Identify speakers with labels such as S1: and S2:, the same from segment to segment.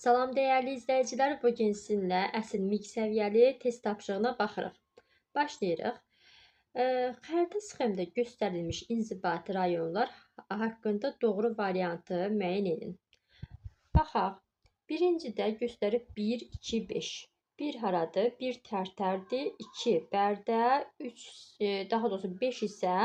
S1: Salam dəyərli izləyicilər, bu gün sizinlə əsl miq səviyyəli test tapşırığına baxırıq. Başlayırıq. Xəritə sxemdə göstərilmiş inzibati rayonlar haqqında doğru variantı müəyyən edin. Baxaq. Birincidə göstərib 1, 2, 5. 1 haradır? 1 Tərtərdir, 2 Bərdə, 3 daha doğrusu 5 isə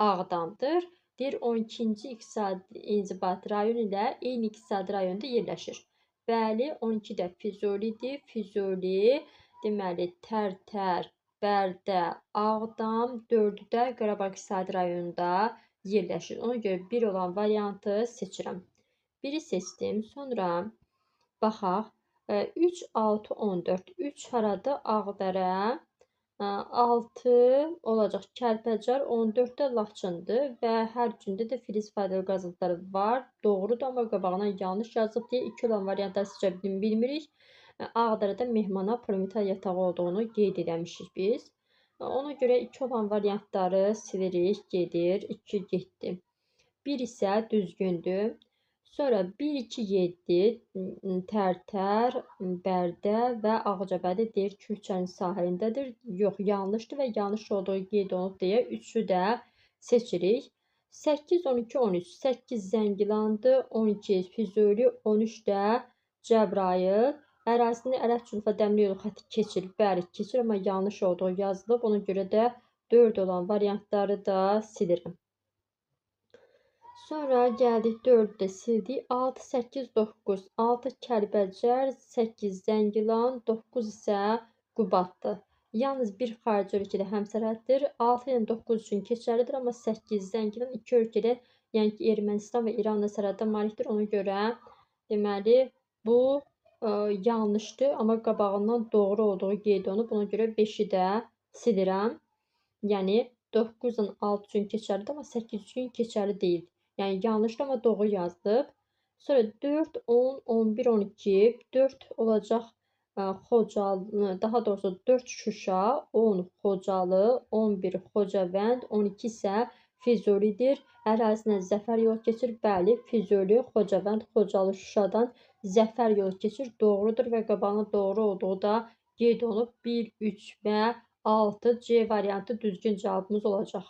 S1: Ağdamdır. Deyir 12-ci iqtisadi inzibati rayon ilə eyni iqtisadi rayonda yerləşir. Bəli, 12 də Füzulidir. Füzuli, deməli Tərtər, Bərdə, Ağdam, 4-ü də Qarabağ iqtisadi rayonunda yerləşir. Ona görə 1 olan variantı seçirəm. 1-i seçdim. Sonra baxaq. 3, 6, 14. 3 haradır? Ağdərə. 6 olacaq Kəlbəcər, 14 də Laçındır və hər gündə də Filiz faydalı qazıntıları var. Doğrudur, amma qabağına yanlış yazıb deyə 2 olan variantları seçə bilmirik. Ağdərədə Mehmana Prometal yatağı olduğunu qeyd eləmişik biz. Ona görə 2 olan variantları silirik, gedir, 2 getdi. 1 isə düzgündür. Sonra 1, 2, 7 Tərtər, Bərdə və Ağcabədi deyir Kürçənin sahilindədir. Yox, yanlışdır və yanlış olduğu qeyd olunub deyə 3-ü də seçirik. 8, 12, 13. 8 Zəngilandır, 12 Füzuli, 13 də Cəbrayıl. Ərazini Ərəb-Culfa dəmir yolu xətti keçir. Bəli, keçir, amma yanlış olduğu yazılıb. Ona görə də 4 olan variantları da silirəm. Sonra gəldik 4-ü də sildik. 6, 8, 9. 6 Kəlbəcər, 8 Zəngilan, 9 isə Qubaddır. Yalnız bir xarici ölkədə həmsərhəddir. 6 ilə 9 üçün keçərlidir, amma 8 Zəngilan iki ölkədə, yəni ki, Ermənistan və İranla sərhəddə malikdir. Ona görə deməli bu yanlışdır, amma qabağından doğru olduğu qeyd olunub. Ona görə 5-i də silirəm. Yəni 9-dan 6 üçün keçərlidir, amma 8 üçün keçərli deyil. Yəni yanlışdır, amma doğru yazılıb. Sonra 4, 10, 11, 12. 4 olacaq Xocalı, daha doğrusu 4 Şuşa, 10 Xocalı, 11 Xocavənd, 12 isə Füzulidir. Ərazindən Zəfər yolu keçir. Bəli, Füzuli, Xocavənd, Xocalı, Şuşadan Zəfər yolu keçir. Doğrudur və qabağına doğru olduğu da qeyd olunub. 1, 3 və 6 C variantı düzgün cavabımız olacaq.